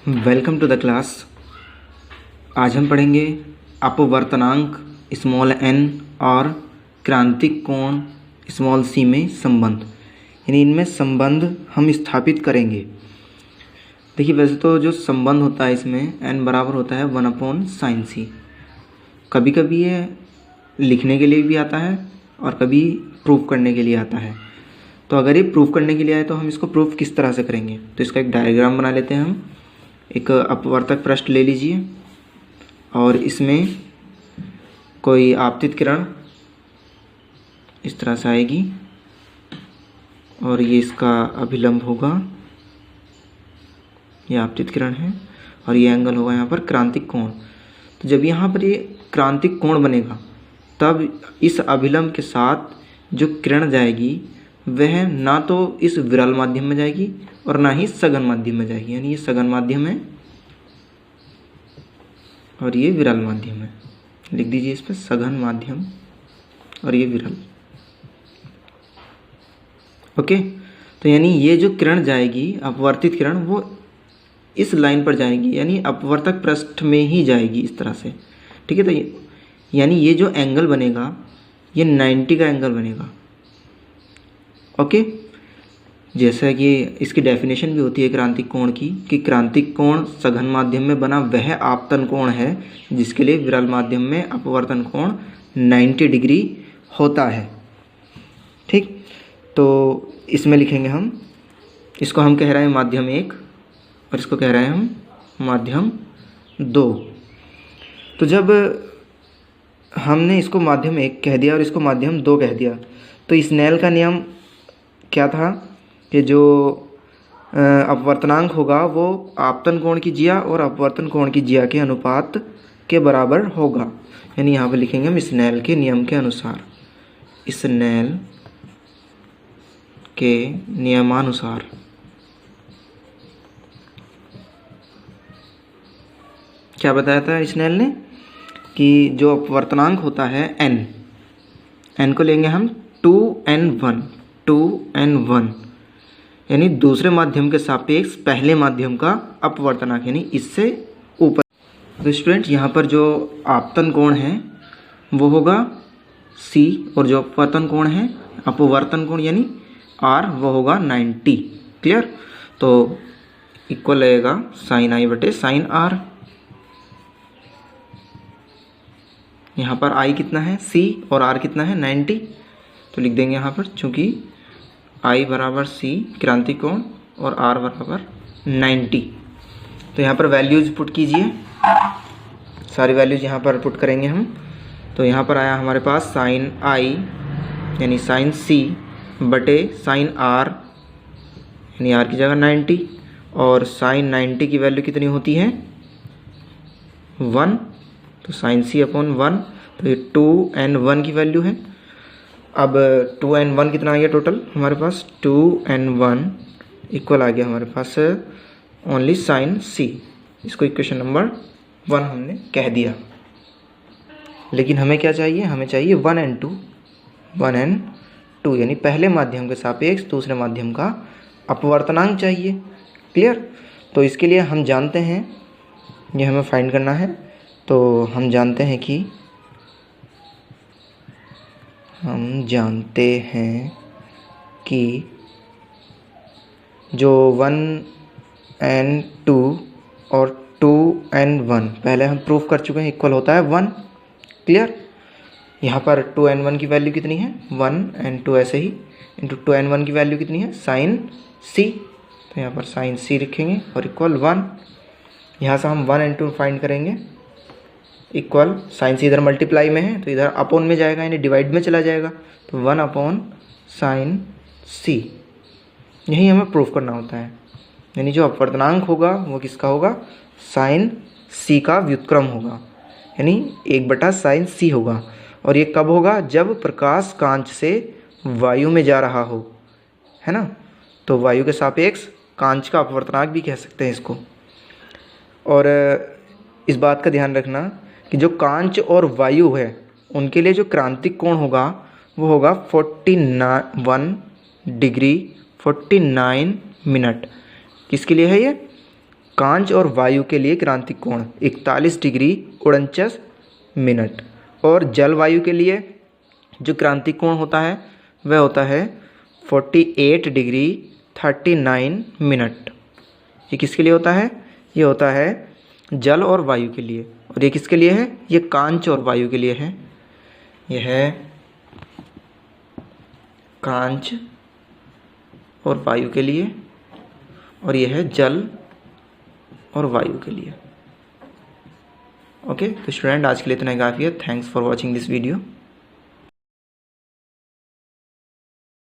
Welcome to the class. आज हम पढ़ेंगे अपवर्तनांक स्मॉल n और क्रांतिक कोण स्मॉल c में संबंध, यानी इनमें संबंध हम स्थापित करेंगे। देखिए, वैसे तो जो संबंध होता है इसमें n बराबर होता है 1/sin c। कभी कभी ये लिखने के लिए भी आता है और कभी प्रूफ करने के लिए आता है। तो अगर ये प्रूफ करने के लिए आए तो हम इसको प्रूफ किस तरह से करेंगे, तो इसका एक डायग्राम बना लेते हैं हम। एक अपवर्तक पृष्ठ ले लीजिए और इसमें कोई आपतित किरण इस तरह से आएगी और ये इसका अभिलंब होगा, ये आपतित किरण है और ये एंगल होगा यहाँ पर क्रांतिक कोण। तो जब यहाँ पर ये क्रांतिक कोण बनेगा तब इस अभिलंब के साथ जो किरण जाएगी वह ना तो इस विरल माध्यम में जाएगी और ना ही सघन माध्यम में जाएगी, यानी ये सघन माध्यम है और ये विरल माध्यम है। लिख दीजिए इस पर सघन माध्यम और ये विरल। ओके, तो यानी ये जो किरण जाएगी अपवर्तित किरण वो इस लाइन पर जाएगी, यानी अपवर्तक पृष्ठ में ही जाएगी इस तरह से। ठीक है, तो यानी ये जो एंगल बनेगा ये 90 का एंगल बनेगा। ओके, जैसा कि इसकी डेफिनेशन भी होती है क्रांतिक कोण की कि क्रांतिक कोण सघन माध्यम में बना वह आपतन कोण है जिसके लिए विरल माध्यम में अपवर्तन कोण 90 डिग्री होता है। ठीक, तो इसमें लिखेंगे हम, इसको हम कह रहे हैं माध्यम 1 और इसको कह रहे हैं हम माध्यम 2। तो जब हमने इसको माध्यम 1 कह दिया और इसको माध्यम 2 कह दिया तो स्नेल का नियम क्या था कि जो अपवर्तनांक होगा वो आपतन कोण की जिया और अपवर्तन कोण की जिया के अनुपात के बराबर होगा। यानी यहाँ पे लिखेंगे हम स्नेल के नियम के अनुसार, स्नेल के नियमानुसार। क्या बताया था स्नेल ने कि जो अपवर्तनांक होता है n को लेंगे हम 2n1 यानी दूसरे माध्यम के सापेक्ष पहले माध्यम का अपवर्तनांक, यानी इससे ऊपर। तो स्टूडेंट, यहाँ पर जो आपतन कोण है वो होगा c और जो अपवर्तन कोण है अपवर्तन कोण यानी r वो होगा 90। क्लियर, तो इक्वल लगेगा sin i बटे sin r। यहाँ पर i कितना है c और r कितना है 90, तो लिख देंगे यहाँ पर चूँकि I बराबर C क्रांतिक कोण और R बराबर 90। तो यहाँ पर वैल्यूज़ पुट कीजिए, सारी वैल्यूज़ यहाँ पर पुट करेंगे हम। तो यहाँ पर आया हमारे पास sin I यानी sin C बटे sin R यानी R की जगह 90 और sin 90 की वैल्यू कितनी होती है 1, तो sin C अपॉन 1, तो ये 2n1 की वैल्यू है। अब 2n1 कितना आ गया टोटल हमारे पास 2n1 इक्वल आ गया हमारे पास ओनली साइन c। इसको इक्वेशन नंबर 1 हमने कह दिया। लेकिन हमें क्या चाहिए, हमें चाहिए 1n2 यानी पहले माध्यम के सापेक्ष दूसरे माध्यम का अपवर्तनांक चाहिए। क्लियर, तो इसके लिए हम जानते हैं, ये हमें फाइंड करना है। तो हम जानते हैं कि जो 1n2 और 2n1 पहले हम प्रूफ कर चुके हैं इक्वल होता है 1। क्लियर, यहाँ पर 2n1 की वैल्यू कितनी है 1n2 ऐसे ही इंटू 2n1 की वैल्यू कितनी है sin c, तो यहाँ पर sin c लिखेंगे और इक्वल 1। यहाँ से हम 1n2 फाइंड करेंगे इक्वल साइन सी इधर मल्टीप्लाई में है तो इधर अपॉन में जाएगा यानी डिवाइड में चला जाएगा, तो 1 अपॉन साइन सी। यही हमें प्रूफ करना होता है, यानी जो अपवर्तनांक होगा वो किसका होगा साइन सी का व्युत्क्रम होगा, यानी 1/साइन सी होगा। और ये कब होगा, जब प्रकाश कांच से वायु में जा रहा हो, है ना। तो वायु के सापेक्ष कांच का अपवर्तनांक भी कह सकते हैं इसको। और इस बात का ध्यान रखना कि जो कांच और वायु है उनके लिए जो क्रांतिक कोण होगा वो होगा 49 डिग्री 49 मिनट। किसके लिए है ये, कांच और वायु के लिए क्रांतिक कोण 41 डिग्री 49 मिनट, और जल वायु के लिए जो क्रांतिक कोण होता है वह होता है 48 डिग्री 39 मिनट। ये किसके लिए होता है? ये होता है जल और वायु के लिए। और ये किसके लिए है? ये कांच और वायु के लिए है। यह है कांच और वायु के लिए, और यह है जल और वायु के लिए। ओके, तो स्टूडेंट आज के लिए इतना ही काफ़ी है। Thanks for watching this video.